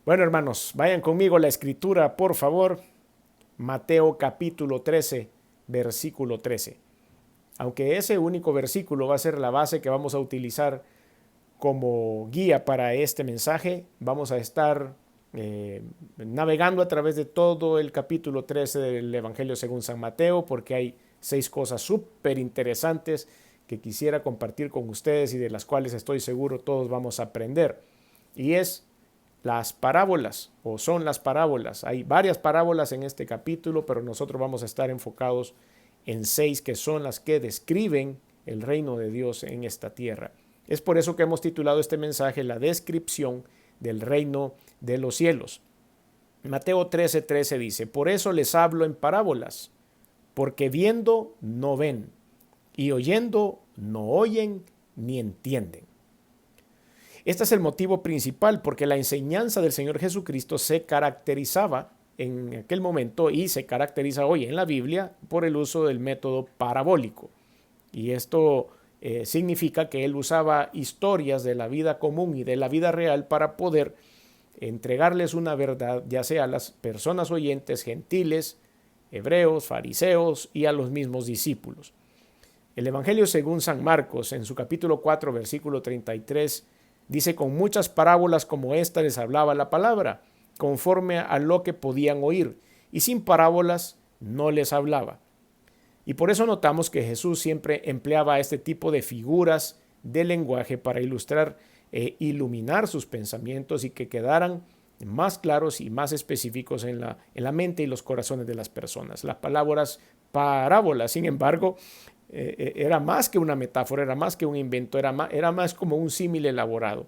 Bueno, hermanos, vayan conmigo a la escritura, por favor. Mateo capítulo 13, versículo 13. Aunque ese único versículo va a ser la base que vamos a utilizar como guía para este mensaje, vamos a estar navegando a través de todo el capítulo 13 del Evangelio según San Mateo, porque hay 6 cosas súper interesantes que quisiera compartir con ustedes y de las cuales estoy seguro todos vamos a aprender. Y es las parábolas, o son las parábolas. Hay varias parábolas en este capítulo, pero nosotros vamos a estar enfocados en 6 que son las que describen el reino de Dios en esta tierra. Es por eso que hemos titulado este mensaje La descripción del reino de los cielos. Mateo 13:13 dice: por eso les hablo en parábolas, porque viendo no ven, y oyendo no oyen ni entienden. Este es el motivo principal, porque la enseñanza del Señor Jesucristo se caracterizaba en aquel momento y se caracteriza hoy en la Biblia por el uso del método parabólico. Y esto significa que él usaba historias de la vida común y de la vida real para poder entregarles una verdad, ya sea a las personas oyentes, gentiles, hebreos, fariseos y a los mismos discípulos. El Evangelio según San Marcos, en su capítulo 4, versículo 33, dice: con muchas parábolas como esta les hablaba la palabra, conforme a lo que podían oír, y sin parábolas no les hablaba. Y por eso notamos que Jesús siempre empleaba este tipo de figuras de lenguaje para ilustrar e iluminar sus pensamientos y que quedaran más claros y más específicos en la mente y los corazones de las personas. Las palabras parábolas, sin embargo, era más que una metáfora, era más que un invento, era más como un símil elaborado.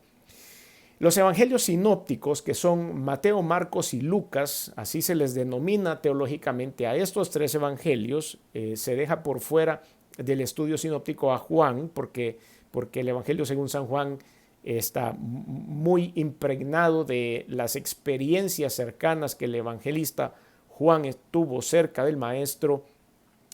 Los evangelios sinópticos, que son Mateo, Marcos y Lucas, así se les denomina teológicamente a estos 3 evangelios, se deja por fuera del estudio sinóptico a Juan, porque el evangelio según San Juan está muy impregnado de las experiencias cercanas que el evangelista Juan estuvo cerca del maestro,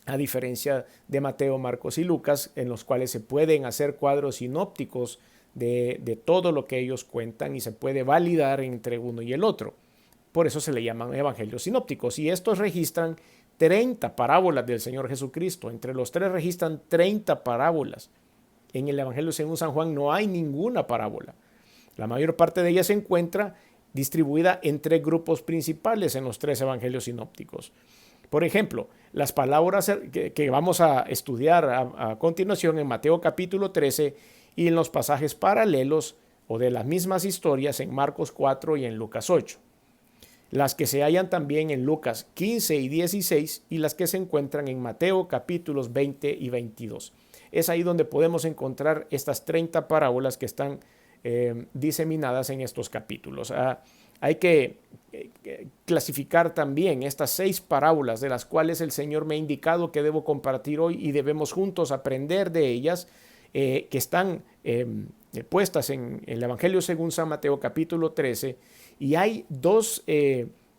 a diferencia de Mateo, Marcos y Lucas, en los cuales se pueden hacer cuadros sinópticos de todo lo que ellos cuentan y se puede validar entre uno y el otro. Por eso se le llaman evangelios sinópticos. Y estos registran 30 parábolas del Señor Jesucristo. Entre los 3 registran 30 parábolas. En el Evangelio según San Juan no hay ninguna parábola. La mayor parte de ellas se encuentra distribuida en 3 grupos principales en los 3 evangelios sinópticos. Por ejemplo, las palabras que vamos a estudiar a continuación en Mateo capítulo 13 y en los pasajes paralelos o de las mismas historias en Marcos 4 y en Lucas 8. Las que se hallan también en Lucas 15 y 16 y las que se encuentran en Mateo capítulos 20 y 22. Es ahí donde podemos encontrar estas 30 parábolas que están diseminadas en estos capítulos. Hay que clasificar también estas 6 parábolas de las cuales el Señor me ha indicado que debo compartir hoy y debemos juntos aprender de ellas, que están puestas en el Evangelio según San Mateo capítulo 13, y hay 2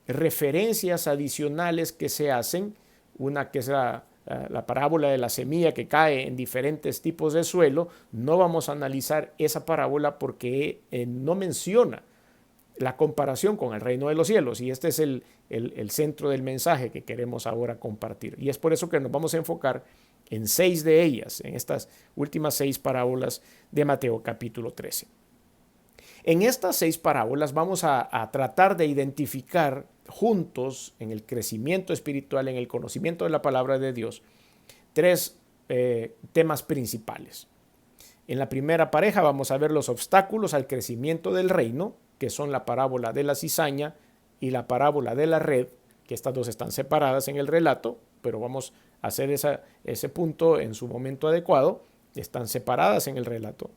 referencias adicionales que se hacen, una que es la parábola de la semilla que cae en diferentes tipos de suelo. No vamos a analizar esa parábola porque no menciona la comparación con el reino de los cielos, y este es el centro del mensaje que queremos ahora compartir, y es por eso que nos vamos a enfocar en 6 de ellas, en estas últimas 6 parábolas de Mateo capítulo 13. En estas 6 parábolas vamos a tratar de identificar juntos, en el crecimiento espiritual, en el conocimiento de la palabra de Dios, 3 temas principales. En la primera pareja vamos a ver los obstáculos al crecimiento del reino, que son la parábola de la cizaña y la parábola de la red, que estas 2 están separadas en el relato, pero vamos a hacer ese punto en su momento adecuado. Están separadas en el relato.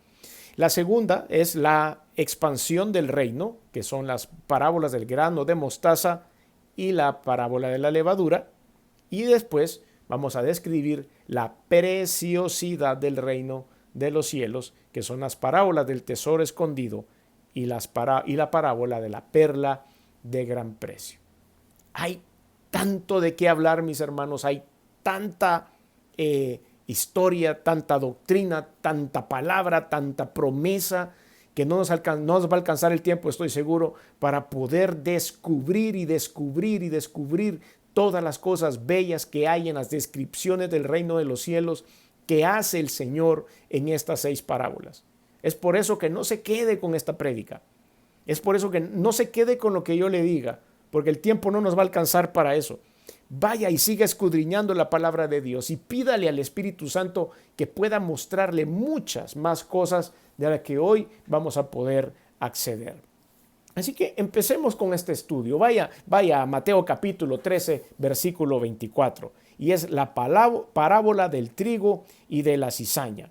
La segunda es la expansión del reino, que son las parábolas del grano de mostaza y la parábola de la levadura. Y después vamos a describir la preciosidad del reino de los cielos, que son las parábolas del tesoro escondido y la parábola de la perla de gran precio. Hay tanto de qué hablar, mis hermanos, hay tanta historia, tanta doctrina, tanta palabra, tanta promesa, que no nos va a alcanzar el tiempo, estoy seguro, para poder descubrir y descubrir y descubrir todas las cosas bellas que hay en las descripciones del reino de los cielos que hace el Señor en estas 6 parábolas. Es por eso que no se quede con esta prédica. Es por eso que no se quede con lo que yo le diga, porque el tiempo no nos va a alcanzar para eso. Vaya y siga escudriñando la palabra de Dios y pídale al Espíritu Santo que pueda mostrarle muchas más cosas de las que hoy vamos a poder acceder. Así que empecemos con este estudio. Vaya a Mateo capítulo 13, versículo 24. Y es la parábola del trigo y de la cizaña.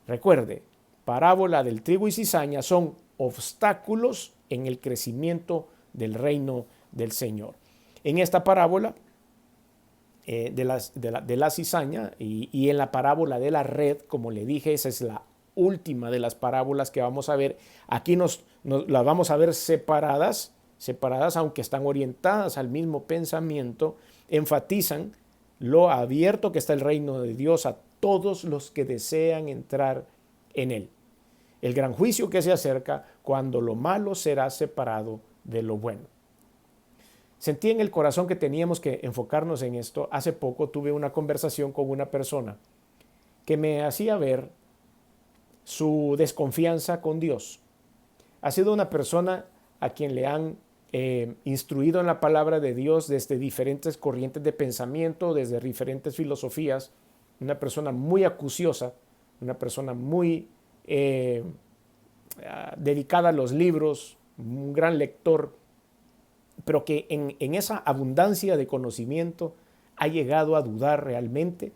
Recuerde, parábola del trigo y cizaña son obstáculos en el crecimiento del reino del Señor. En esta parábola de la cizaña y en la parábola de la red, como le dije, esa es la última de las parábolas que vamos a ver. Aquí las vamos a ver separadas, aunque están orientadas al mismo pensamiento, enfatizan lo abierto que está el reino de Dios a todos los que desean entrar en él. El gran juicio que se acerca cuando lo malo será separado de lo bueno. Sentí en el corazón que teníamos que enfocarnos en esto. Hace poco tuve una conversación con una persona que me hacía ver su desconfianza con Dios. Ha sido una persona a quien le han instruido en la palabra de Dios desde diferentes corrientes de pensamiento, desde diferentes filosofías, una persona muy acuciosa, una persona muy dedicada a los libros, un gran lector, pero que en esa abundancia de conocimiento ha llegado a dudar realmente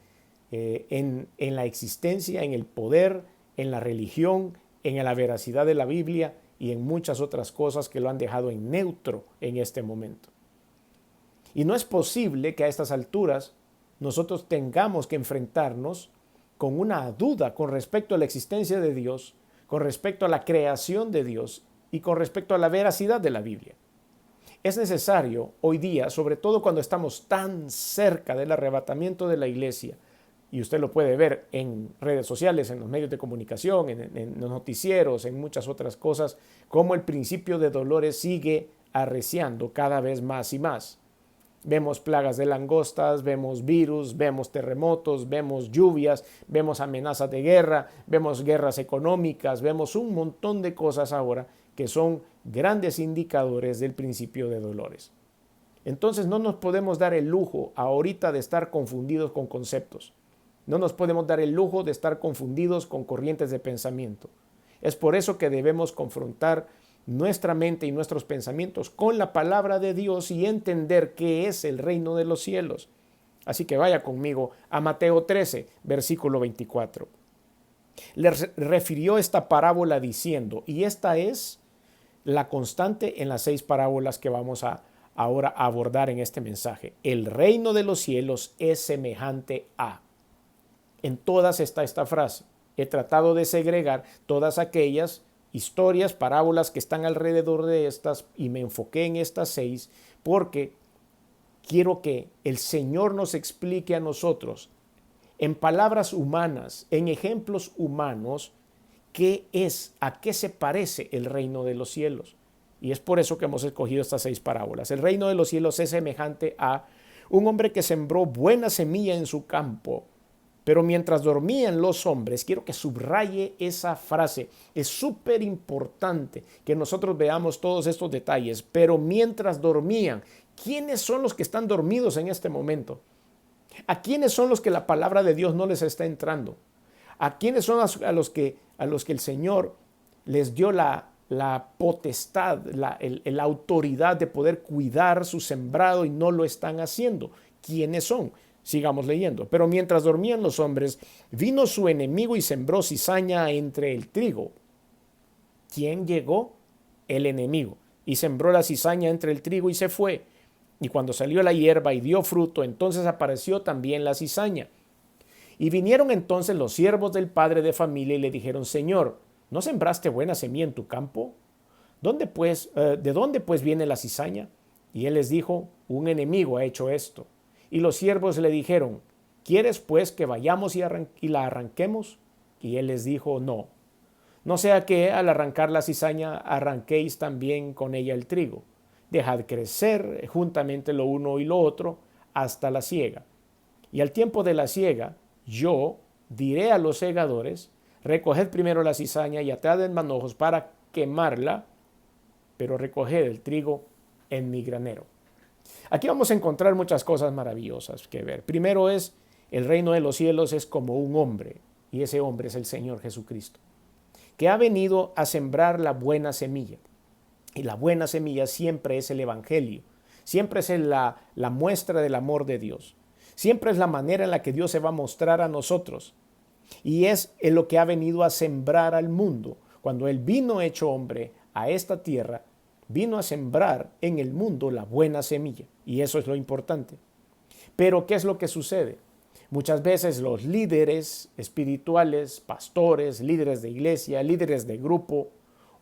en la existencia, en el poder, en la religión, en la veracidad de la Biblia y en muchas otras cosas que lo han dejado en neutro en este momento. Y no es posible que a estas alturas nosotros tengamos que enfrentarnos con una duda con respecto a la existencia de Dios, con respecto a la creación de Dios y con respecto a la veracidad de la Biblia. Es necesario hoy día, sobre todo cuando estamos tan cerca del arrebatamiento de la iglesia, y usted lo puede ver en redes sociales, en los medios de comunicación, en los noticieros, en muchas otras cosas, cómo el principio de dolores sigue arreciando cada vez más y más. Vemos plagas de langostas, vemos virus, vemos terremotos, vemos lluvias, vemos amenazas de guerra, vemos guerras económicas, vemos un montón de cosas ahora que son grandes indicadores del principio de dolores. Entonces no nos podemos dar el lujo ahorita de estar confundidos con conceptos. No nos podemos dar el lujo de estar confundidos con corrientes de pensamiento. Es por eso que debemos confrontar nuestra mente y nuestros pensamientos con la palabra de Dios y entender qué es el reino de los cielos. Así que vaya conmigo a Mateo 13, versículo 24. Le refirió esta parábola diciendo, y esta es la constante en las 6 parábolas que vamos ahora a abordar en este mensaje. El reino de los cielos es semejante a. En todas está esta frase. He tratado de segregar todas aquellas historias, parábolas que están alrededor de estas y me enfoqué en estas 6 porque quiero que el Señor nos explique a nosotros en palabras humanas, en ejemplos humanos, qué es, a qué se parece el reino de los cielos. Y es por eso que hemos escogido estas 6 parábolas. El reino de los cielos es semejante a un hombre que sembró buena semilla en su campo. Pero mientras dormían los hombres, quiero que subraye esa frase. Es súper importante que nosotros veamos todos estos detalles. Pero mientras dormían, ¿quiénes son los que están dormidos en este momento? ¿A quiénes son los que la palabra de Dios no les está entrando? ¿A quiénes son a los que el Señor les dio la potestad, la autoridad de poder cuidar su sembrado y no lo están haciendo? ¿Quiénes son? Sigamos leyendo. Pero mientras dormían los hombres, vino su enemigo y sembró cizaña entre el trigo. ¿Quién llegó? El enemigo. Y sembró la cizaña entre el trigo y se fue. Y cuando salió la hierba y dio fruto, entonces apareció también la cizaña. Y vinieron entonces los siervos del padre de familia y le dijeron, Señor, ¿no sembraste buena semilla en tu campo? ¿De dónde pues viene la cizaña? Y él les dijo, un enemigo ha hecho esto. Y los siervos le dijeron, ¿quieres pues que vayamos y la arranquemos? Y él les dijo, no, No sea que al arrancar la cizaña arranquéis también con ella el trigo. Dejad crecer juntamente lo uno y lo otro hasta la siega. Y al tiempo de la siega, yo diré a los segadores, recoged primero la cizaña y atad en manojos para quemarla, pero recoged el trigo en mi granero. Aquí vamos a encontrar muchas cosas maravillosas que ver. Primero es, el reino de los cielos es como un hombre, y ese hombre es el Señor Jesucristo, que ha venido a sembrar la buena semilla. Y la buena semilla siempre es el Evangelio, siempre es la muestra del amor de Dios, siempre es la manera en la que Dios se va a mostrar a nosotros. Y es en lo que ha venido a sembrar al mundo. Cuando Él vino hecho hombre a esta tierra, vino a sembrar en el mundo la buena semilla. Y eso es lo importante. Pero ¿qué es lo que sucede? Muchas veces los líderes espirituales, pastores, líderes de iglesia, líderes de grupo,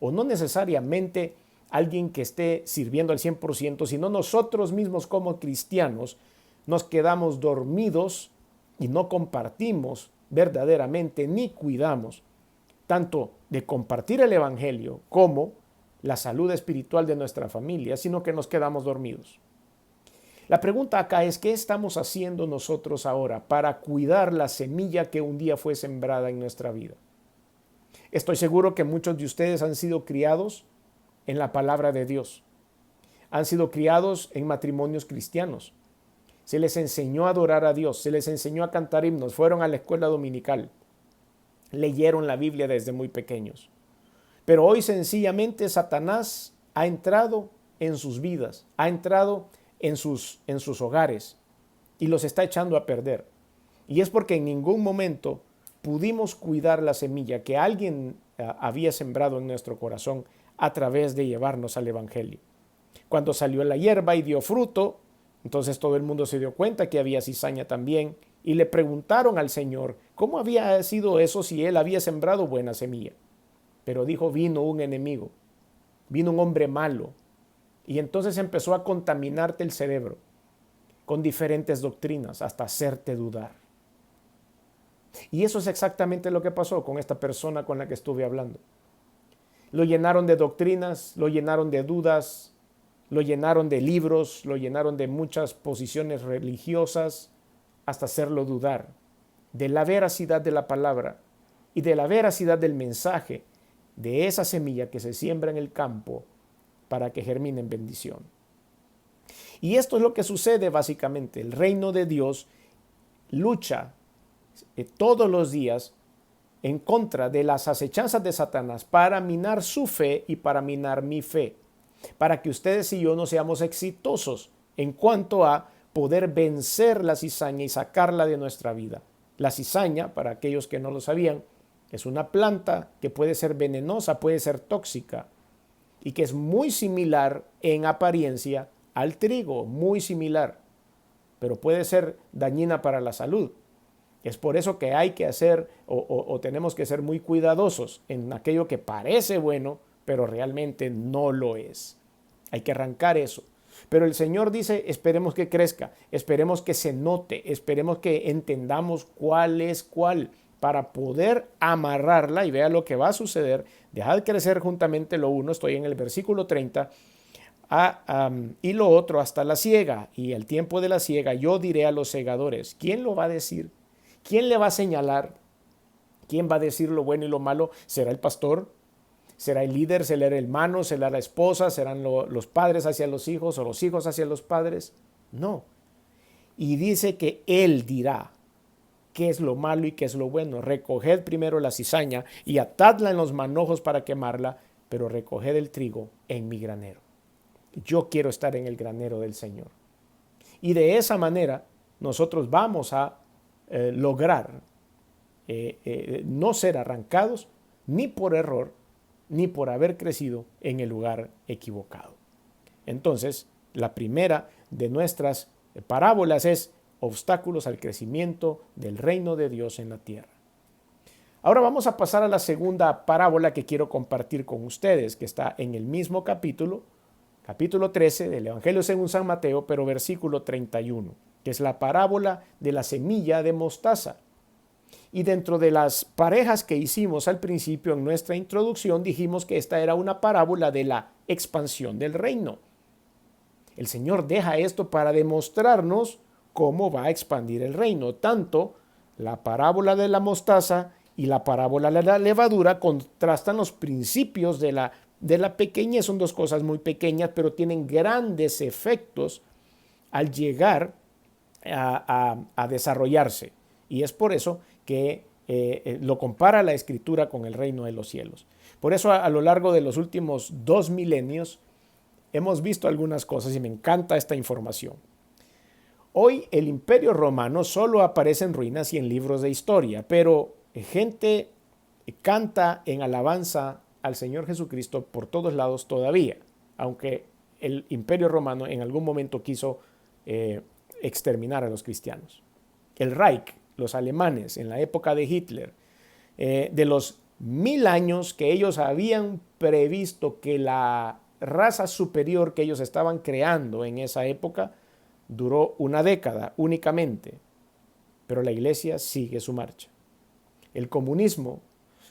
o no necesariamente alguien que esté sirviendo al 100%, sino nosotros mismos como cristianos, nos quedamos dormidos y no compartimos verdaderamente ni cuidamos tanto de compartir el Evangelio como la salud espiritual de nuestra familia, sino que nos quedamos dormidos. La pregunta acá es, ¿qué estamos haciendo nosotros ahora para cuidar la semilla que un día fue sembrada en nuestra vida? Estoy seguro que muchos de ustedes han sido criados en la palabra de Dios. Han sido criados en matrimonios cristianos. Se les enseñó a adorar a Dios, se les enseñó a cantar himnos, fueron a la escuela dominical, leyeron la Biblia desde muy pequeños. Pero hoy sencillamente Satanás ha entrado en sus vidas, ha entrado en sus hogares y los está echando a perder. Y es porque en ningún momento pudimos cuidar la semilla que alguien había sembrado en nuestro corazón a través de llevarnos al Evangelio. Cuando salió la hierba y dio fruto, entonces todo el mundo se dio cuenta que había cizaña también y le preguntaron al Señor cómo había sido eso si él había sembrado buena semilla. Pero dijo, vino un enemigo, vino un hombre malo y entonces empezó a contaminarte el cerebro con diferentes doctrinas hasta hacerte dudar. Y eso es exactamente lo que pasó con esta persona con la que estuve hablando. Lo llenaron de doctrinas, lo llenaron de dudas, lo llenaron de libros, lo llenaron de muchas posiciones religiosas hasta hacerlo dudar de la veracidad de la palabra y de la veracidad del mensaje de esa semilla que se siembra en el campo para que germine en bendición. Y esto es lo que sucede básicamente. El reino de Dios lucha todos los días en contra de las acechanzas de Satanás para minar su fe y para minar mi fe, para que ustedes y yo no seamos exitosos en cuanto a poder vencer la cizaña y sacarla de nuestra vida. La cizaña, para aquellos que no lo sabían, es una planta que puede ser venenosa, puede ser tóxica y que es muy similar en apariencia al trigo, muy similar, pero puede ser dañina para la salud. Es por eso que hay que hacer o tenemos que ser muy cuidadosos en aquello que parece bueno, pero realmente no lo es. Hay que arrancar eso. Pero el Señor dice, esperemos que crezca, esperemos que se note, esperemos que entendamos cuál es cuál, para poder amarrarla y vea lo que va a suceder. Dejad crecer juntamente lo uno, estoy en el versículo 30, y lo otro hasta la siega. Y el tiempo de la siega yo diré a los segadores. ¿Quién lo va a decir? ¿Quién le va a señalar? ¿Quién va a decir lo bueno y lo malo? ¿Será el pastor? ¿Será el líder? ¿Será el hermano? ¿Será la esposa? ¿Serán los padres hacia los hijos o los hijos hacia los padres? No. Y dice que Él dirá qué es lo malo y qué es lo bueno. Recoged primero la cizaña y atadla en los manojos para quemarla, pero recoged el trigo en mi granero. Yo quiero estar en el granero del Señor. Y de esa manera nosotros vamos a lograr no ser arrancados ni por error, ni por haber crecido en el lugar equivocado. Entonces, la primera de nuestras parábolas es obstáculos al crecimiento del reino de Dios en la tierra. Ahora vamos a pasar a la segunda parábola que quiero compartir con ustedes, que está en el mismo capítulo 13 del Evangelio según San Mateo, pero versículo 31, que es la parábola de la semilla de mostaza. Y dentro de las parejas que hicimos al principio en nuestra introducción, dijimos que esta era una parábola de la expansión del reino. El Señor deja esto para demostrarnos cómo va a expandir el reino. Tanto la parábola de la mostaza y la parábola de la levadura contrastan los principios de la pequeñez. Son dos cosas muy pequeñas, pero tienen grandes efectos al llegar a desarrollarse. Y es por eso que lo compara la Escritura con el reino de los cielos. Por eso a lo largo de los últimos 2 milenios hemos visto algunas cosas y me encanta esta información. Hoy el Imperio Romano solo aparece en ruinas y en libros de historia, pero gente canta en alabanza al Señor Jesucristo por todos lados todavía, aunque el Imperio Romano en algún momento quiso exterminar a los cristianos. El Reich, los alemanes en la época de Hitler, de los 1000 años que ellos habían previsto que la raza superior que ellos estaban creando en esa época duró una década únicamente, pero la iglesia sigue su marcha. El comunismo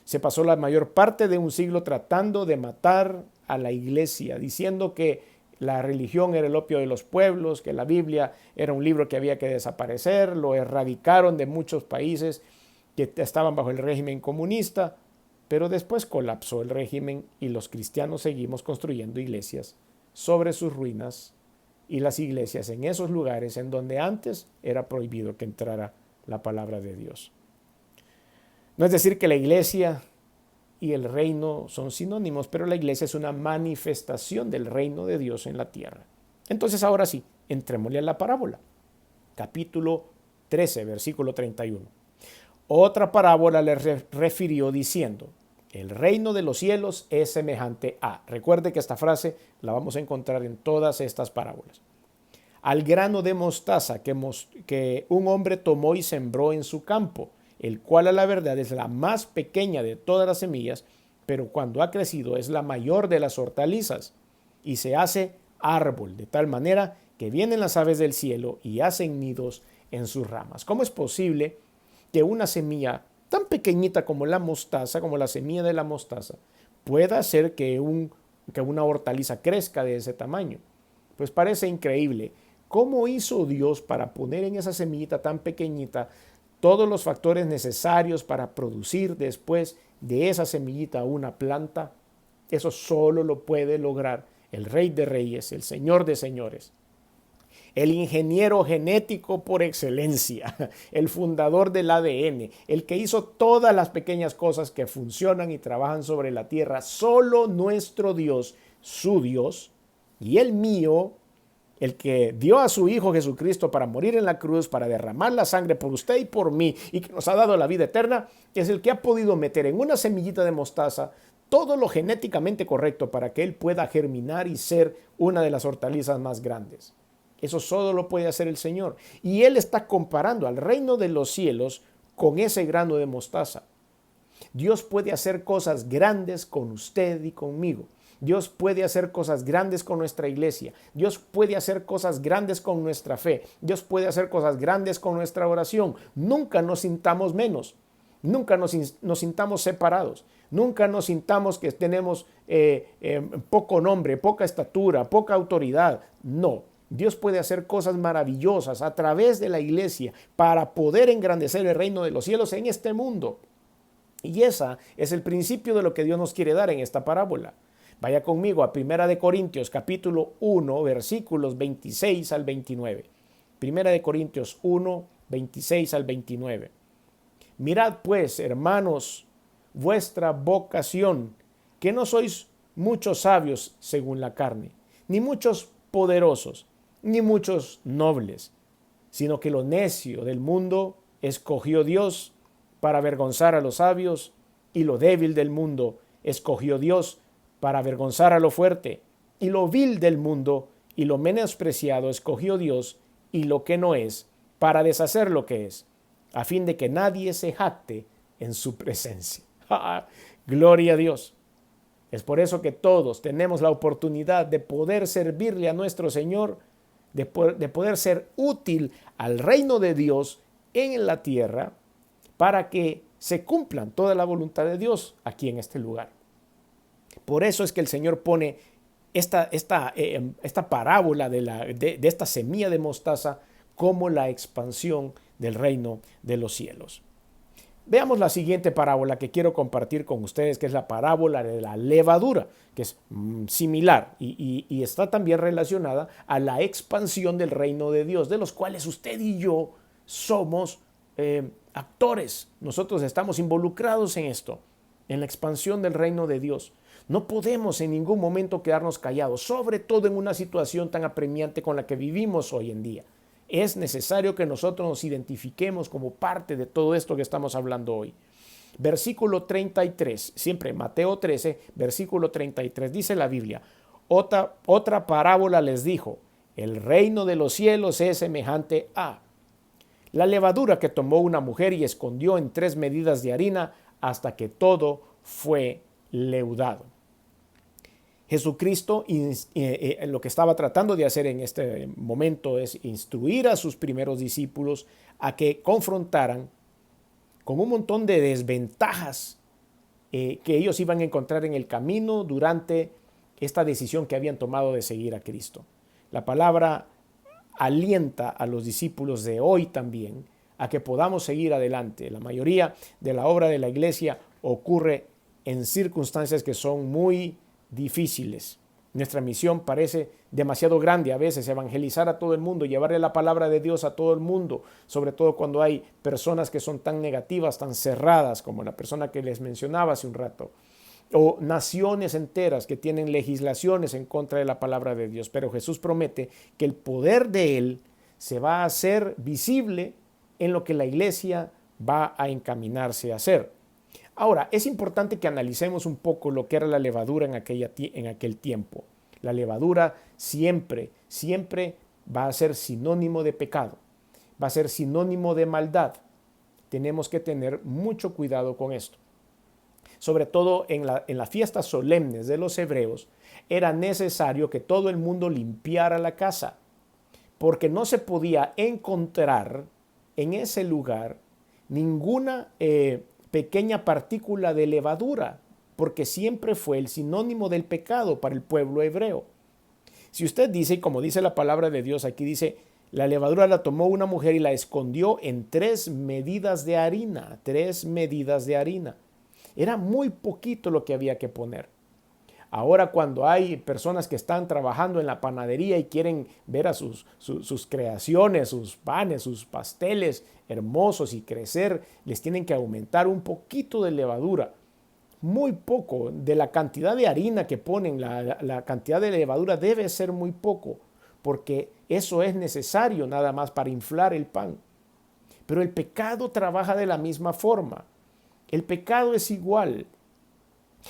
se pasó la mayor parte de un siglo tratando de matar a la iglesia, diciendo que la religión era el opio de los pueblos, que la Biblia era un libro que había que desaparecer. Lo erradicaron de muchos países que estaban bajo el régimen comunista, pero después colapsó el régimen y los cristianos seguimos construyendo iglesias sobre sus ruinas y las iglesias en esos lugares en donde antes era prohibido que entrara la palabra de Dios. No es decir que la iglesia y el reino son sinónimos, pero la iglesia es una manifestación del reino de Dios en la tierra. Entonces ahora sí, entrémosle a la parábola. Capítulo 13, versículo 31. Otra parábola le refirió diciendo: el reino de los cielos es semejante a. Recuerde que esta frase la vamos a encontrar en todas estas parábolas. Al grano de mostaza que un hombre tomó y sembró en su campo, el cual a la verdad es la más pequeña de todas las semillas, pero cuando ha crecido es la mayor de las hortalizas y se hace árbol, de tal manera que vienen las aves del cielo y hacen nidos en sus ramas. ¿Cómo es posible que una semilla tan pequeñita como la mostaza, como la semilla de la mostaza, pueda hacer que una hortaliza crezca de ese tamaño? Pues parece increíble. ¿Cómo hizo Dios para poner en esa semillita tan pequeñita todos los factores necesarios para producir después de esa semillita una planta? Eso solo lo puede lograr el Rey de Reyes, el Señor de Señores, el ingeniero genético por excelencia, el fundador del ADN, el que hizo todas las pequeñas cosas que funcionan y trabajan sobre la tierra. Solo nuestro Dios, su Dios y el mío, el que dio a su Hijo Jesucristo para morir en la cruz, para derramar la sangre por usted y por mí, y que nos ha dado la vida eterna, es el que ha podido meter en una semillita de mostaza todo lo genéticamente correcto para que Él pueda germinar y ser una de las hortalizas más grandes. Eso solo lo puede hacer el Señor. Y Él está comparando al reino de los cielos con ese grano de mostaza. Dios puede hacer cosas grandes con usted y conmigo. Dios puede hacer cosas grandes con nuestra iglesia. Dios puede hacer cosas grandes con nuestra fe. Dios puede hacer cosas grandes con nuestra oración. Nunca nos sintamos menos. Nunca nos sintamos separados. Nunca nos sintamos que tenemos poco nombre, poca estatura, poca autoridad. No. Dios puede hacer cosas maravillosas a través de la iglesia para poder engrandecer el reino de los cielos en este mundo. Y ese es el principio de lo que Dios nos quiere dar en esta parábola. Vaya conmigo a 1 Corintios capítulo 1, versículos 26 al 29. 1 Corintios 1, 26 al 29. Mirad pues, hermanos, vuestra vocación, que no sois muchos sabios según la carne, ni muchos poderosos, ni muchos nobles, sino que lo necio del mundo escogió Dios para avergonzar a los sabios, y lo débil del mundo escogió Dios para avergonzar a lo fuerte, y lo vil del mundo y lo menospreciado escogió Dios, y lo que no es, para deshacer lo que es, a fin de que nadie se jacte en su presencia. Gloria a Dios. Es por eso que todos tenemos la oportunidad de poder servirle a nuestro Señor, de poder ser útil al reino de Dios en la tierra, para que se cumplan toda la voluntad de Dios aquí en este lugar. Por eso es que el Señor pone esta parábola de esta semilla de mostaza como la expansión del reino de los cielos. Veamos la siguiente parábola que quiero compartir con ustedes, que es la parábola de la levadura, que es similar y está también relacionada a la expansión del reino de Dios, de los cuales usted y yo somos actores. Nosotros estamos involucrados en esto, en la expansión del reino de Dios. No podemos en ningún momento quedarnos callados, sobre todo en una situación tan apremiante con la que vivimos hoy en día. Es necesario que nosotros nos identifiquemos como parte de todo esto que estamos hablando hoy. Versículo 33, siempre Mateo 13, versículo 33, dice la Biblia, otra parábola les dijo, el reino de los cielos es semejante a la levadura que tomó una mujer y escondió en 3 medidas de harina hasta que todo fue leudado. Jesucristo lo que estaba tratando de hacer en este momento es instruir a sus primeros discípulos a que confrontaran con un montón de desventajas que ellos iban a encontrar en el camino durante esta decisión que habían tomado de seguir a Cristo. La palabra alienta a los discípulos de hoy también a que podamos seguir adelante. La mayoría de la obra de la iglesia ocurre en circunstancias que son muy difíciles. Nuestra misión parece demasiado grande a veces, evangelizar a todo el mundo, llevarle la palabra de Dios a todo el mundo, sobre todo cuando hay personas que son tan negativas, tan cerradas, como la persona que les mencionaba hace un rato, o naciones enteras que tienen legislaciones en contra de la palabra de Dios. Pero Jesús promete que el poder de Él se va a hacer visible en lo que la iglesia va a encaminarse a hacer. Ahora, es importante que analicemos un poco lo que era la levadura en aquel tiempo. La levadura siempre va a ser sinónimo de pecado, va a ser sinónimo de maldad. Tenemos que tener mucho cuidado con esto. Sobre todo en las fiestas solemnes de los hebreos, era necesario que todo el mundo limpiara la casa, porque no se podía encontrar en ese lugar ninguna pequeña partícula de levadura, porque siempre fue el sinónimo del pecado para el pueblo hebreo. Si usted dice, como dice la palabra de Dios, aquí dice, la levadura la tomó una mujer y la escondió en 3 medidas de harina, 3 medidas de harina. Era muy poquito lo que había que poner. Ahora cuando hay personas que están trabajando en la panadería y quieren ver a sus creaciones, sus panes, sus pasteles hermosos y crecer, les tienen que aumentar un poquito de levadura. Muy poco de la cantidad de harina que ponen, la cantidad de levadura debe ser muy poco, porque eso es necesario nada más para inflar el pan. Pero el pecado trabaja de la misma forma. El pecado es igual.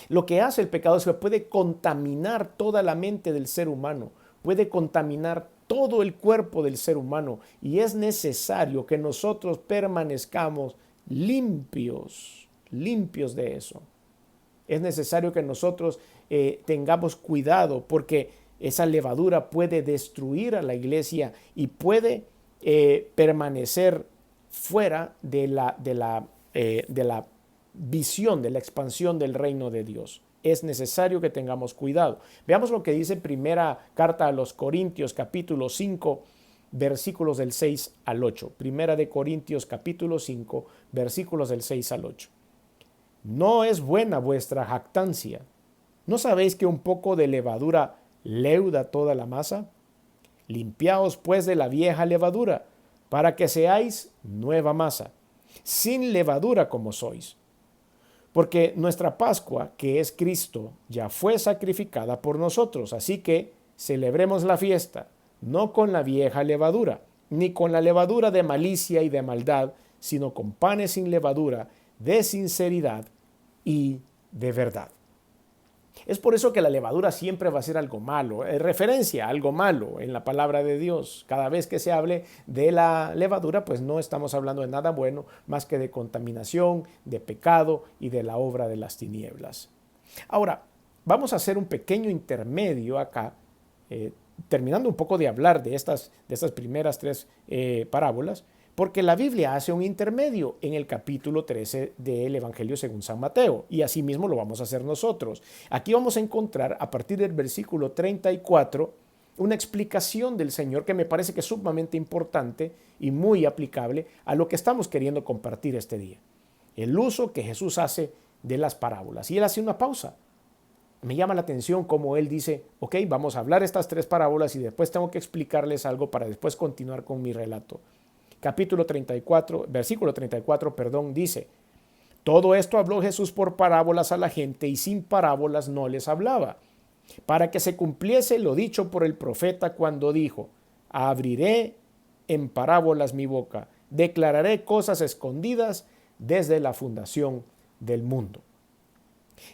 Lo que hace el pecado es que puede contaminar toda la mente del ser humano, puede contaminar todo el cuerpo del ser humano y es necesario que nosotros permanezcamos limpios de eso. Es necesario que nosotros tengamos cuidado porque esa levadura puede destruir a la iglesia y puede permanecer fuera de la visión de la expansión del reino de Dios. Es necesario que tengamos cuidado. Veamos lo que dice primera carta a los Corintios capítulo 5 versículos del 6 al 8. Primera de Corintios capítulo 5 versículos del 6 al 8. No es buena vuestra jactancia. ¿No sabéis que un poco de levadura leuda toda la masa? Limpiaos pues de la vieja levadura, para que seáis nueva masa, sin levadura como sois. Porque nuestra Pascua, que es Cristo, ya fue sacrificada por nosotros. Así que celebremos la fiesta, no con la vieja levadura, ni con la levadura de malicia y de maldad, sino con panes sin levadura, de sinceridad y de verdad. Es por eso que la levadura siempre va a ser algo malo, referencia a algo malo en la palabra de Dios. Cada vez que se hable de la levadura, pues no estamos hablando de nada bueno más que de contaminación, de pecado y de la obra de las tinieblas. Ahora, vamos a hacer un pequeño intermedio acá, terminando un poco de hablar de estas primeras 3 parábolas, Porque la Biblia hace un intermedio en el capítulo 13 del Evangelio según San Mateo, y así mismo lo vamos a hacer nosotros. Aquí vamos a encontrar a partir del versículo 34 una explicación del Señor que me parece que es sumamente importante y muy aplicable a lo que estamos queriendo compartir este día. El uso que Jesús hace de las parábolas. Y él hace una pausa. Me llama la atención como él dice, ok, vamos a hablar estas 3 parábolas y después tengo que explicarles algo para después continuar con mi relato. Capítulo 34, versículo 34, dice: todo esto habló Jesús por parábolas a la gente, y sin parábolas no les hablaba, para que se cumpliese lo dicho por el profeta cuando dijo: abriré en parábolas mi boca, declararé cosas escondidas desde la fundación del mundo.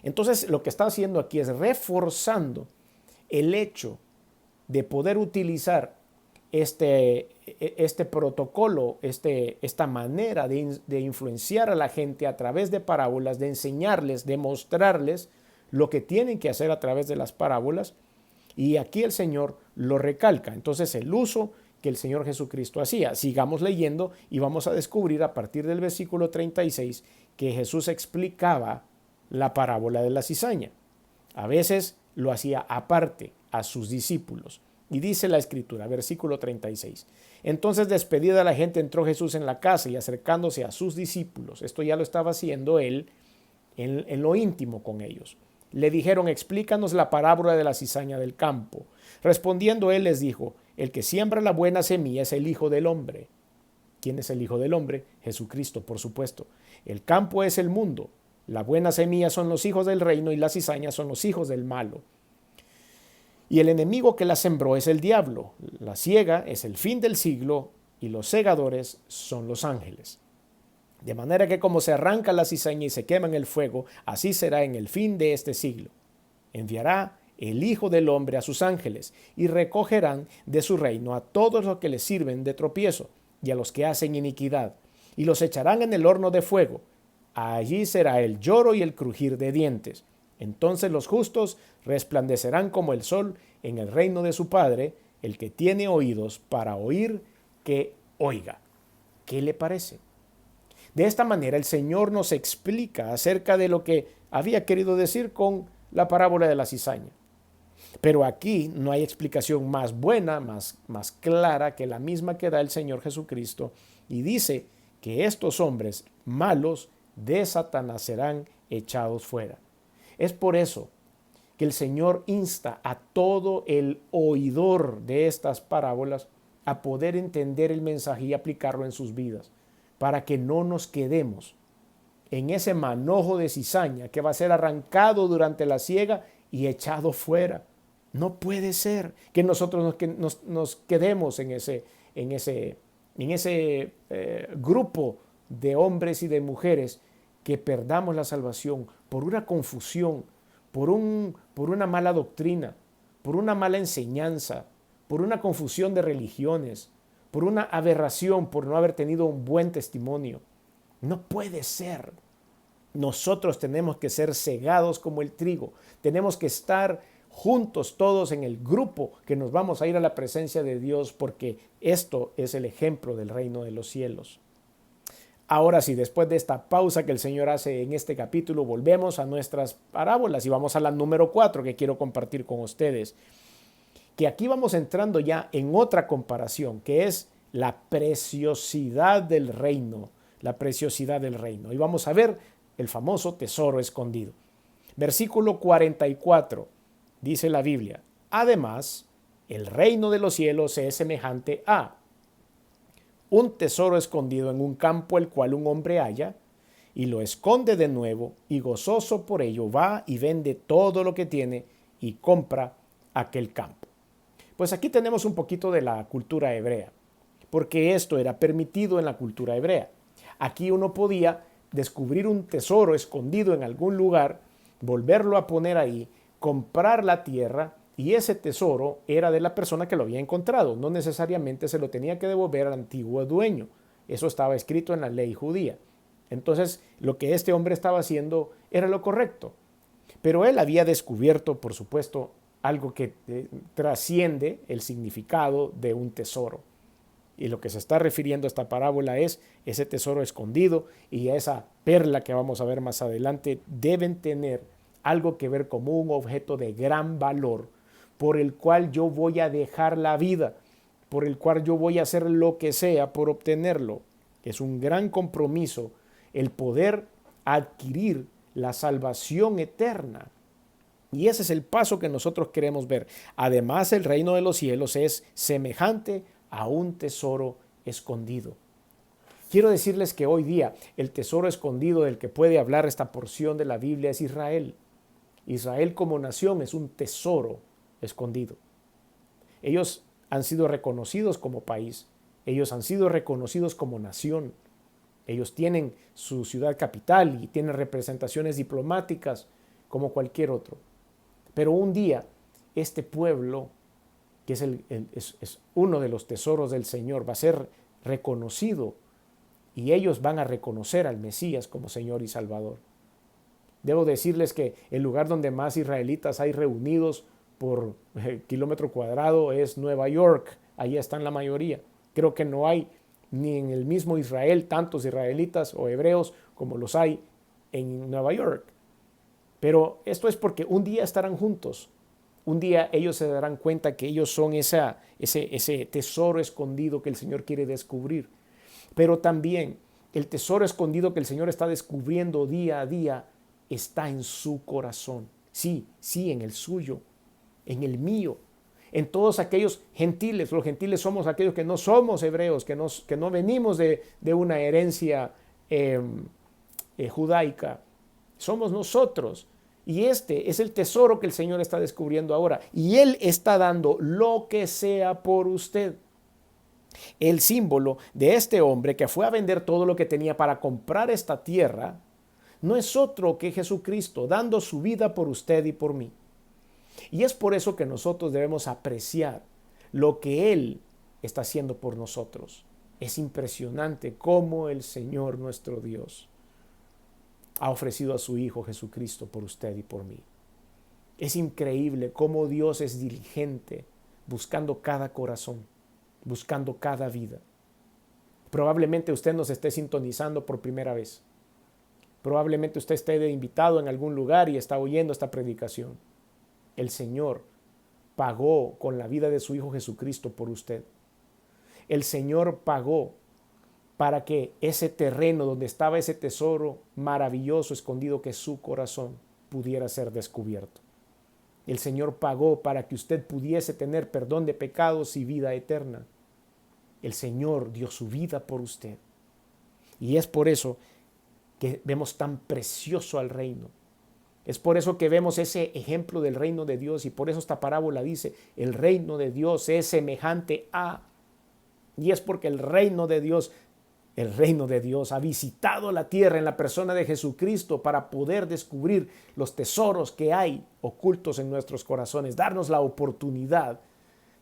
Entonces, lo que está haciendo aquí es reforzando el hecho de poder utilizar este protocolo, esta manera de influenciar a la gente a través de parábolas, de enseñarles, de mostrarles lo que tienen que hacer a través de las parábolas. Y aquí el Señor lo recalca. Entonces, el uso que el Señor Jesucristo hacía. Sigamos leyendo y vamos a descubrir a partir del versículo 36 que Jesús explicaba la parábola de la cizaña. A veces lo hacía aparte a sus discípulos. Y dice la Escritura, versículo 36. Entonces, despedida la gente, entró Jesús en la casa y acercándose a sus discípulos, esto ya lo estaba haciendo él en lo íntimo con ellos, le dijeron: explícanos la parábola de la cizaña del campo. Respondiendo él les dijo: el que siembra la buena semilla es el Hijo del Hombre. ¿Quién es el Hijo del Hombre? Jesucristo, por supuesto. El campo es el mundo. La buena semilla son los hijos del reino y la cizaña son los hijos del malo. Y el enemigo que la sembró es el diablo. La siega es el fin del siglo y los segadores son los ángeles. De manera que como se arranca la cizaña y se quema en el fuego, así será en el fin de este siglo. Enviará el Hijo del Hombre a sus ángeles y recogerán de su reino a todos los que les sirven de tropiezo y a los que hacen iniquidad, y los echarán en el horno de fuego. Allí será el lloro y el crujir de dientes. Entonces los justos resplandecerán como el sol en el reino de su Padre. El que tiene oídos para oír, que oiga. ¿Qué le parece? De esta manera el Señor nos explica acerca de lo que había querido decir con la parábola de la cizaña. Pero aquí no hay explicación más buena, más clara que la misma que da el Señor Jesucristo, y dice que estos hombres malos de Satanás serán echados fuera. Es por eso que el Señor insta a todo el oidor de estas parábolas a poder entender el mensaje y aplicarlo en sus vidas, para que no nos quedemos en ese manojo de cizaña que va a ser arrancado durante la siega y echado fuera. No puede ser que nosotros nos quedemos en ese grupo de hombres y de mujeres que perdamos la salvación por una confusión, por una mala doctrina, por una mala enseñanza, por una confusión de religiones, por una aberración, por no haber tenido un buen testimonio. No puede ser. Nosotros tenemos que ser cegados como el trigo. Tenemos que estar juntos todos en el grupo que nos vamos a ir a la presencia de Dios, porque esto es el ejemplo del reino de los cielos. Ahora sí, después de esta pausa que el Señor hace en este capítulo, volvemos a nuestras parábolas y vamos a la número 4 que quiero compartir con ustedes. Que aquí vamos entrando ya en otra comparación, que es la preciosidad del reino. La preciosidad del reino. Y vamos a ver el famoso tesoro escondido. Versículo 44, dice la Biblia: además, el reino de los cielos es semejante a un tesoro escondido en un campo, el cual un hombre halla y lo esconde de nuevo, y gozoso por ello va y vende todo lo que tiene y compra aquel campo. Pues aquí tenemos un poquito de la cultura hebrea, porque esto era permitido en la cultura hebrea. Aquí uno podía descubrir un tesoro escondido en algún lugar, volverlo a poner ahí, comprar la tierra, y ese tesoro era de la persona que lo había encontrado. No necesariamente se lo tenía que devolver al antiguo dueño. Eso estaba escrito en la ley judía. Entonces, lo que este hombre estaba haciendo era lo correcto. Pero él había descubierto, por supuesto, algo que trasciende el significado de un tesoro. Y lo que se está refiriendo a esta parábola es ese tesoro escondido y esa perla que vamos a ver más adelante deben tener algo que ver como un objeto de gran valor por el cual yo voy a dejar la vida, por el cual yo voy a hacer lo que sea por obtenerlo. Es un gran compromiso el poder adquirir la salvación eterna. Y ese es el paso que nosotros queremos ver. Además, el reino de los cielos es semejante a un tesoro escondido. Quiero decirles que hoy día el tesoro escondido del que puede hablar esta porción de la Biblia es Israel. Israel como nación es un tesoro escondido. Ellos han sido reconocidos como país. Ellos han sido reconocidos como nación. Ellos tienen su ciudad capital y tienen representaciones diplomáticas como cualquier otro. Pero un día este pueblo, que es uno de los tesoros del Señor, va a ser reconocido y ellos van a reconocer al Mesías como Señor y Salvador. Debo decirles que el lugar donde más israelitas hay reunidos por kilómetro cuadrado es Nueva York. Allí están la mayoría. Creo que no hay ni en el mismo Israel tantos israelitas o hebreos como los hay en Nueva York. Pero esto es porque un día estarán juntos. Un día ellos se darán cuenta que ellos son ese tesoro escondido que el Señor quiere descubrir. Pero también el tesoro escondido que el Señor está descubriendo día a día está en su corazón. Sí, en el suyo, en el mío, en todos aquellos gentiles. Los gentiles somos aquellos que no somos hebreos, que no venimos de una herencia judaica. Somos nosotros. Y este es el tesoro que el Señor está descubriendo ahora. Y Él está dando lo que sea por usted. El símbolo de este hombre que fue a vender todo lo que tenía para comprar esta tierra no es otro que Jesucristo, dando su vida por usted y por mí. Y es por eso que nosotros debemos apreciar lo que Él está haciendo por nosotros. Es impresionante cómo el Señor nuestro Dios ha ofrecido a su Hijo Jesucristo por usted y por mí. Es increíble cómo Dios es diligente buscando cada corazón, buscando cada vida. Probablemente usted nos esté sintonizando por primera vez. Probablemente usted esté de invitado en algún lugar y está oyendo esta predicación. El Señor pagó con la vida de su Hijo Jesucristo por usted. El Señor pagó para que ese terreno donde estaba ese tesoro maravilloso escondido que es su corazón pudiera ser descubierto. El Señor pagó para que usted pudiese tener perdón de pecados y vida eterna. El Señor dio su vida por usted. Y es por eso que vemos tan precioso al reino. Es por eso que vemos ese ejemplo del reino de Dios y por eso esta parábola dice, el reino de Dios es semejante a... Y es porque el reino de Dios ha visitado la tierra en la persona de Jesucristo para poder descubrir los tesoros que hay ocultos en nuestros corazones, darnos la oportunidad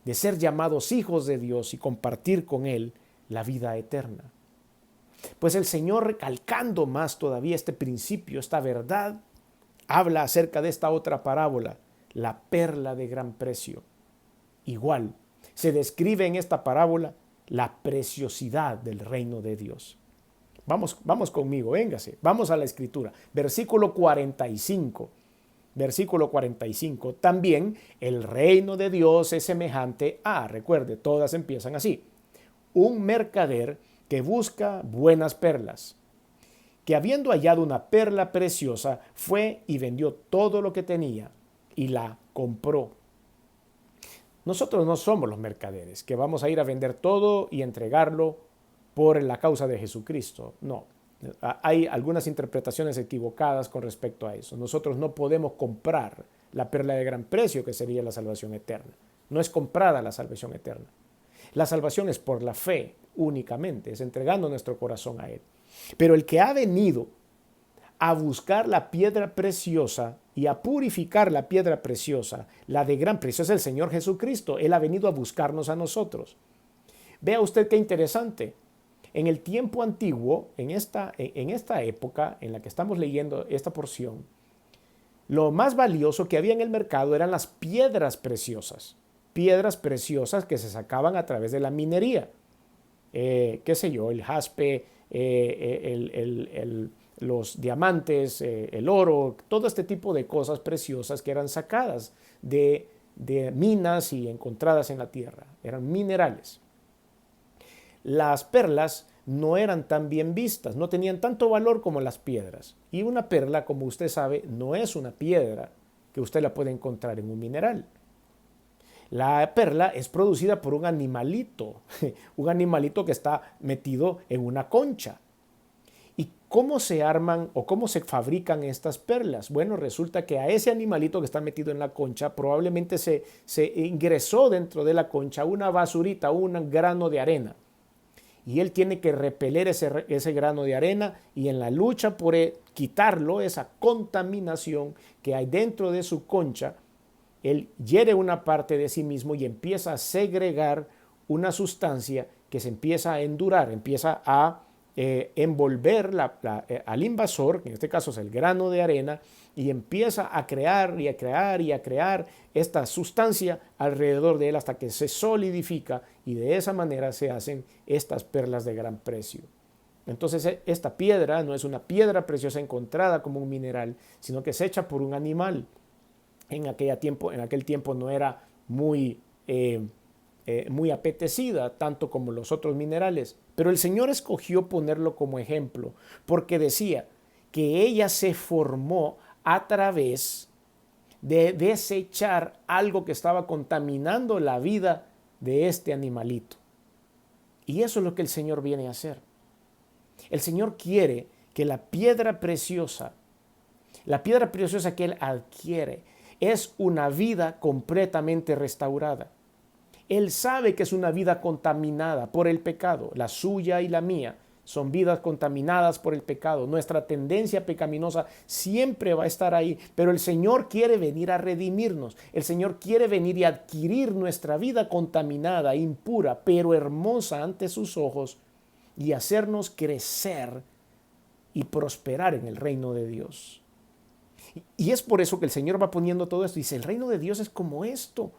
de ser llamados hijos de Dios y compartir con Él la vida eterna. Pues el Señor, recalcando más todavía este principio, esta verdad, habla acerca de esta otra parábola, la perla de gran precio. Igual, se describe en esta parábola la preciosidad del reino de Dios. Vamos conmigo, véngase, vamos a la escritura. Versículo 45. Versículo 45. También el reino de Dios es semejante a, recuerde, todas empiezan así, un mercader que busca buenas perlas, que habiendo hallado una perla preciosa, fue y vendió todo lo que tenía y la compró. Nosotros no somos los mercaderes, que vamos a ir a vender todo y entregarlo por la causa de Jesucristo. No, hay algunas interpretaciones equivocadas con respecto a eso. Nosotros no podemos comprar la perla de gran precio, que sería la salvación eterna. No es comprada la salvación eterna. La salvación es por la fe únicamente, es entregando nuestro corazón a Él. Pero el que ha venido a buscar la piedra preciosa y a purificar la piedra preciosa, la de gran precio, es el Señor Jesucristo. Él ha venido a buscarnos a nosotros. Vea usted qué interesante. En el tiempo antiguo, en esta época en la que estamos leyendo esta porción, lo más valioso que había en el mercado eran las piedras preciosas que se sacaban a través de la minería. qué sé yo, el jaspe, los diamantes, el oro, todo este tipo de cosas preciosas que eran sacadas de minas y encontradas en la tierra. Eran minerales. Las perlas no eran tan bien vistas, no tenían tanto valor como las piedras. Y una perla, como usted sabe, no es una piedra que usted la puede encontrar en un mineral. La perla es producida por un animalito, un animalito que está metido en una concha. ¿Y cómo se arman o cómo se fabrican estas perlas? Bueno, resulta que a ese animalito que está metido en la concha probablemente se ingresó dentro de la concha una basurita, un grano de arena. Y él tiene que repeler ese grano de arena, y en la lucha por quitarlo, esa contaminación que hay dentro de su concha, él hiere una parte de sí mismo y empieza a segregar una sustancia que se empieza a endurar, empieza a envolver al invasor, que en este caso es el grano de arena, y empieza a crear y a crear y a crear esta sustancia alrededor de él hasta que se solidifica, y de esa manera se hacen estas perlas de gran precio. Entonces esta piedra no es una piedra preciosa encontrada como un mineral, sino que es hecha por un animal. En aquel tiempo no era muy apetecida, tanto como los otros minerales. Pero el Señor escogió ponerlo como ejemplo, porque decía que ella se formó a través de desechar algo que estaba contaminando la vida de este animalito. Y eso es lo que el Señor viene a hacer. El Señor quiere que la piedra preciosa que Él adquiere, es una vida completamente restaurada. Él sabe que es una vida contaminada por el pecado. La suya y la mía son vidas contaminadas por el pecado. Nuestra tendencia pecaminosa siempre va a estar ahí, pero el Señor quiere venir a redimirnos. El Señor quiere venir y adquirir nuestra vida contaminada, impura, pero hermosa ante sus ojos, y hacernos crecer y prosperar en el reino de Dios. Y es por eso que el Señor va poniendo todo esto. Dice, el reino de Dios es como esto.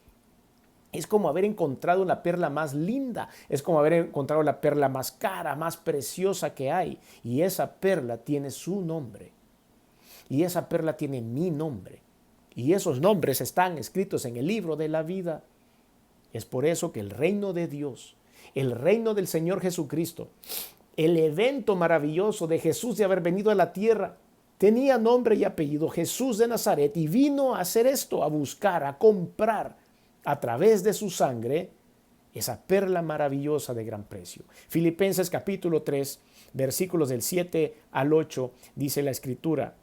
Es como haber encontrado la perla más linda. Es como haber encontrado la perla más cara, más preciosa que hay. Y esa perla tiene su nombre. Y esa perla tiene mi nombre. Y esos nombres están escritos en el libro de la vida. Es por eso que el reino de Dios, el reino del Señor Jesucristo, el evento maravilloso de Jesús de haber venido a la tierra, tenía nombre y apellido, Jesús de Nazaret, y vino a hacer esto, a buscar, a comprar a través de su sangre esa perla maravillosa de gran precio. Filipenses capítulo 3, versículos del 7 al 8, dice la Escritura: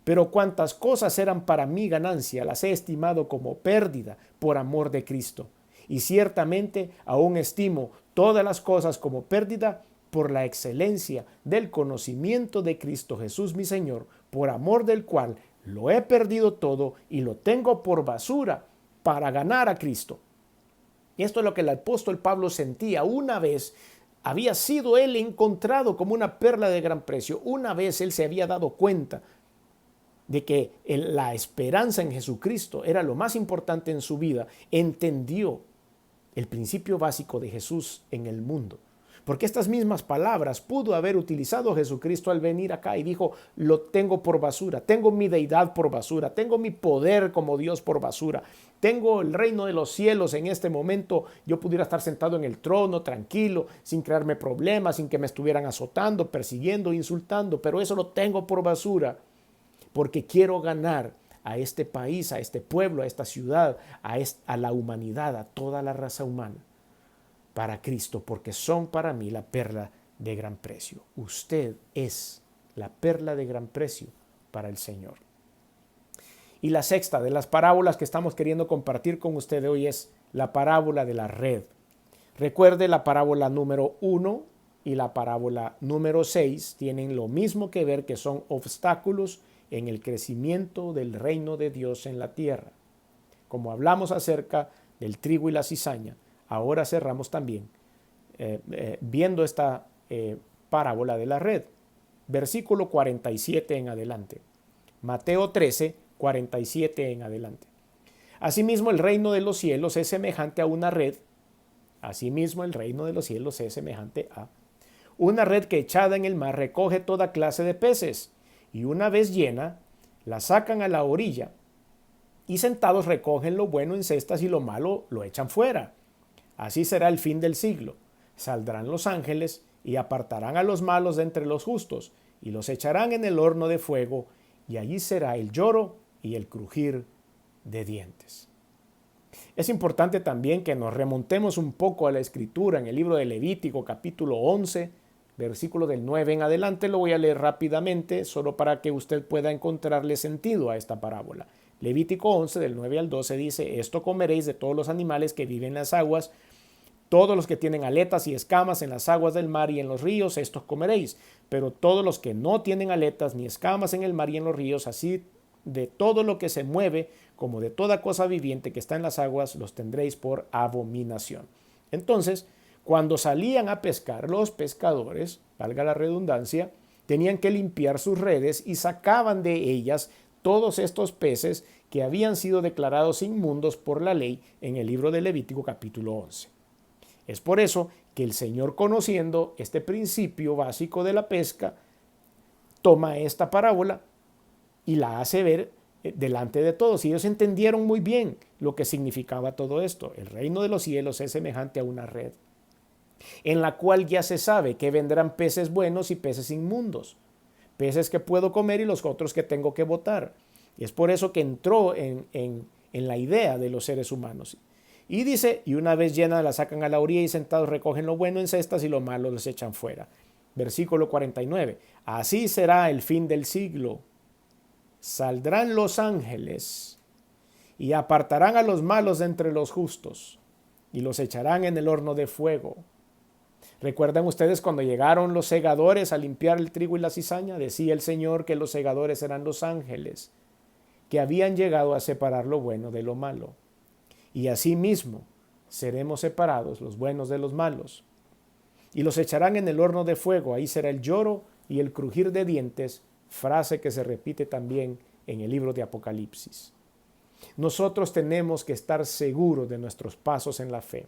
pero cuantas cosas eran para mí ganancia, las he estimado como pérdida por amor de Cristo. Y ciertamente aún estimo todas las cosas como pérdida por la excelencia del conocimiento de Cristo Jesús mi Señor, por amor del cual lo he perdido todo y lo tengo por basura para ganar a Cristo. Y esto es lo que el apóstol Pablo sentía. Una vez había sido él encontrado como una perla de gran precio. Una vez él se había dado cuenta de que la esperanza en Jesucristo era lo más importante en su vida. Entendió el principio básico de Jesús en el mundo. Porque estas mismas palabras pudo haber utilizado Jesucristo al venir acá y dijo: lo tengo por basura, tengo mi deidad por basura, tengo mi poder como Dios por basura, tengo el reino de los cielos en este momento. Yo pudiera estar sentado en el trono tranquilo, sin crearme problemas, sin que me estuvieran azotando, persiguiendo, insultando, pero eso lo tengo por basura porque quiero ganar a este país, a este pueblo, a esta ciudad, a la humanidad, a toda la raza humana, para Cristo, porque son para mí la perla de gran precio. Usted es la perla de gran precio para el Señor. Y la sexta de las parábolas que estamos queriendo compartir con usted hoy es la parábola de la red. Recuerde, la parábola número 1 y la parábola número 6 tienen lo mismo que ver, que son obstáculos en el crecimiento del reino de Dios en la tierra. Como hablamos acerca del trigo y la cizaña, ahora cerramos también viendo esta parábola de la red. Versículo 47 en adelante. Mateo 13, 47 en adelante. Asimismo, el reino de los cielos es semejante a una red Asimismo, el reino de los cielos es semejante a una red que echada en el mar recoge toda clase de peces, y una vez llena, la sacan a la orilla, y sentados recogen lo bueno en cestas y lo malo lo echan fuera. Así será el fin del siglo. Saldrán los ángeles y apartarán a los malos de entre los justos, y los echarán en el horno de fuego, y allí será el lloro y el crujir de dientes. Es importante también que nos remontemos un poco a la escritura en el libro de Levítico capítulo 11, versículo del 9 en adelante. Lo voy a leer rápidamente solo para que usted pueda encontrarle sentido a esta parábola. Levítico 11 del 9 al 12 dice: esto comeréis de todos los animales que viven en las aguas, todos los que tienen aletas y escamas en las aguas del mar y en los ríos, estos comeréis, pero todos los que no tienen aletas ni escamas en el mar y en los ríos, así de todo lo que se mueve, como de toda cosa viviente que está en las aguas, los tendréis por abominación. Entonces, cuando salían a pescar, los pescadores, valga la redundancia, tenían que limpiar sus redes y sacaban de ellas todos estos peces que habían sido declarados inmundos por la ley en el libro de Levítico capítulo 11. Es por eso que el Señor, conociendo este principio básico de la pesca, toma esta parábola y la hace ver delante de todos. Y ellos entendieron muy bien lo que significaba todo esto. El reino de los cielos es semejante a una red, en la cual ya se sabe que vendrán peces buenos y peces inmundos, peces que puedo comer y los otros que tengo que botar. Y es por eso que entró en la idea de los seres humanos. Y dice: y una vez llena la sacan a la orilla, y sentados recogen lo bueno en cestas y lo malo los echan fuera. Versículo 49. Así será el fin del siglo. Saldrán los ángeles y apartarán a los malos de entre los justos, y los echarán en el horno de fuego. ¿Recuerdan ustedes cuando llegaron los segadores a limpiar el trigo y la cizaña? Decía el Señor que los segadores eran los ángeles, que habían llegado a separar lo bueno de lo malo. Y asimismo seremos separados los buenos de los malos. Y los echarán en el horno de fuego. Ahí será el lloro y el crujir de dientes, frase que se repite también en el libro de Apocalipsis. Nosotros tenemos que estar seguros de nuestros pasos en la fe.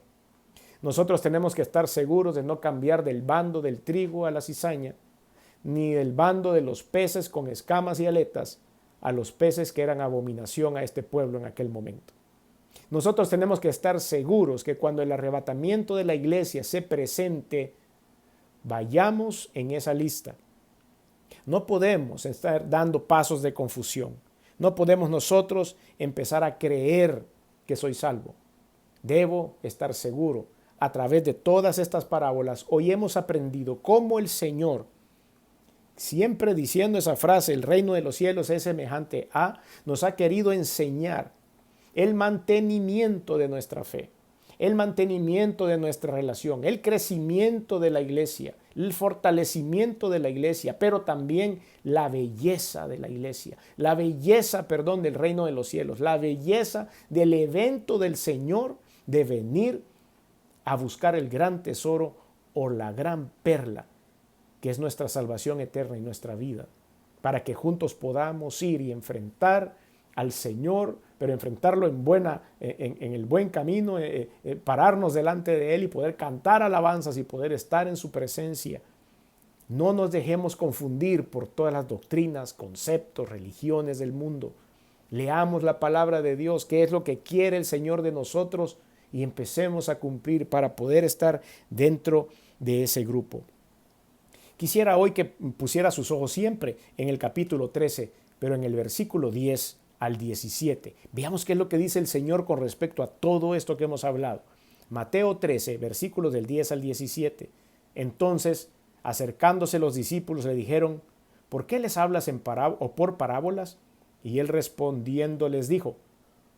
Nosotros tenemos que estar seguros de no cambiar del bando del trigo a la cizaña, ni del bando de los peces con escamas y aletas a los peces que eran abominación a este pueblo en aquel momento. Nosotros tenemos que estar seguros que cuando el arrebatamiento de la iglesia se presente, vayamos en esa lista. No podemos estar dando pasos de confusión. No podemos nosotros empezar a creer que soy salvo. Debo estar seguro. A través de todas estas parábolas, hoy hemos aprendido cómo el Señor, siempre diciendo esa frase, el reino de los cielos es semejante a, nos ha querido enseñar el mantenimiento de nuestra fe, el mantenimiento de nuestra relación, el crecimiento de la iglesia, el fortalecimiento de la iglesia, pero también la belleza de la iglesia, la belleza, del reino de los cielos, la belleza del evento del Señor de venir a buscar el gran tesoro o la gran perla, que es nuestra salvación eterna y nuestra vida, para que juntos podamos ir y enfrentar al Señor, pero enfrentarlo en el buen camino, pararnos delante de Él y poder cantar alabanzas y poder estar en su presencia. No nos dejemos confundir por todas las doctrinas, conceptos, religiones del mundo. Leamos la palabra de Dios, qué es lo que quiere el Señor de nosotros, y empecemos a cumplir para poder estar dentro de ese grupo. Quisiera hoy que pusiera sus ojos siempre en el capítulo 13, pero en el versículo 10 al 17. Veamos qué es lo que dice el Señor con respecto a todo esto que hemos hablado. Mateo 13, versículos del 10 al 17. Entonces, acercándose los discípulos, le dijeron: ¿por qué les hablas por parábolas? Y él respondiendo les dijo: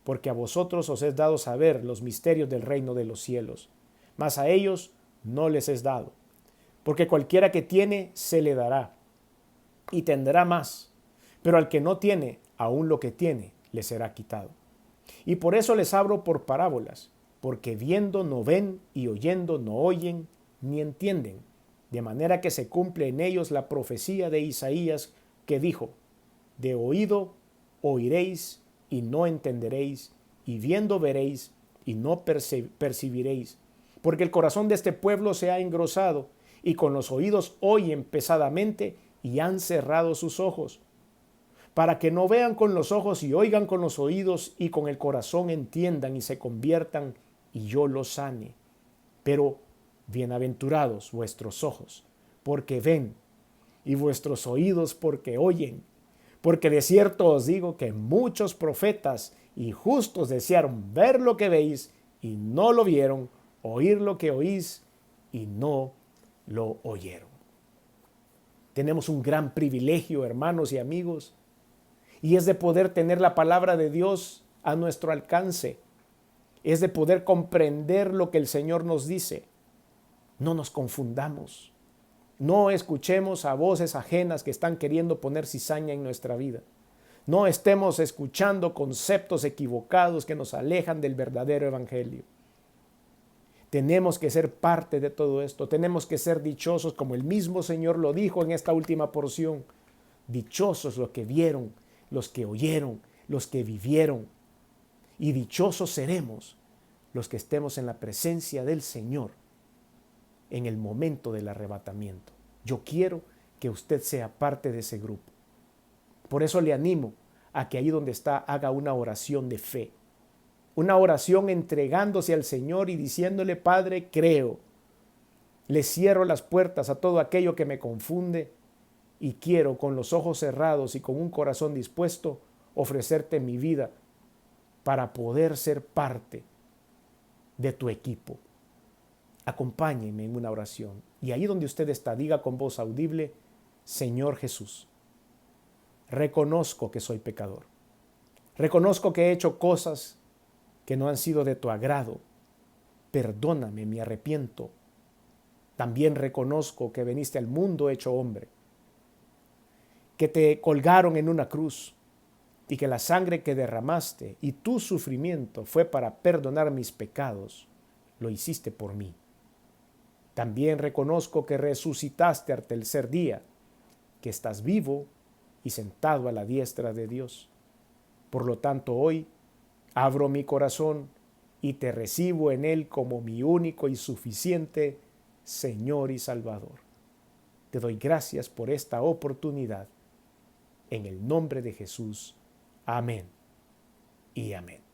porque a vosotros os es dado saber los misterios del reino de los cielos, mas a ellos no les es dado. Porque cualquiera que tiene, se le dará, y tendrá más. Pero al que no tiene, aún lo que tiene, le será quitado. Y por eso les hablo por parábolas, porque viendo no ven, y oyendo no oyen, ni entienden. De manera que se cumple en ellos la profecía de Isaías, que dijo: de oído oiréis, y no entenderéis, y viendo veréis, y no percibiréis, porque el corazón de este pueblo se ha engrosado y con los oídos oyen pesadamente y han cerrado sus ojos, para que no vean con los ojos y oigan con los oídos y con el corazón entiendan y se conviertan y yo los sane. Pero bienaventurados vuestros ojos, porque ven, y vuestros oídos porque oyen. Porque de cierto os digo que muchos profetas y justos desearon ver lo que veis y no lo vieron, oír lo que oís y no lo oyeron. Tenemos un gran privilegio, hermanos y amigos, y es de poder tener la palabra de Dios a nuestro alcance. Es de poder comprender lo que el Señor nos dice. No nos confundamos. No escuchemos a voces ajenas que están queriendo poner cizaña en nuestra vida. No estemos escuchando conceptos equivocados que nos alejan del verdadero evangelio. Tenemos que ser parte de todo esto. Tenemos que ser dichosos, como el mismo Señor lo dijo en esta última porción. Dichosos los que vieron, los que oyeron, los que vivieron. Y dichosos seremos los que estemos en la presencia del Señor en el momento del arrebatamiento. Yo quiero que usted sea parte de ese grupo. Por eso le animo a que ahí donde está haga una oración de fe. Una oración entregándose al Señor y diciéndole: Padre, creo. Le cierro las puertas a todo aquello que me confunde y quiero, con los ojos cerrados y con un corazón dispuesto, ofrecerte mi vida para poder ser parte de tu equipo. Acompáñeme en una oración y ahí donde usted está, diga con voz audible: Señor Jesús, reconozco que soy pecador. Reconozco que he hecho cosas que no han sido de tu agrado. Perdóname, me arrepiento. También reconozco que viniste al mundo hecho hombre, que te colgaron en una cruz y que la sangre que derramaste y tu sufrimiento fue para perdonar mis pecados. Lo hiciste por mí. También reconozco que resucitaste al tercer día, que estás vivo y sentado a la diestra de Dios. Por lo tanto, hoy abro mi corazón y te recibo en él como mi único y suficiente Señor y Salvador. Te doy gracias por esta oportunidad. En el nombre de Jesús. Amén y amén.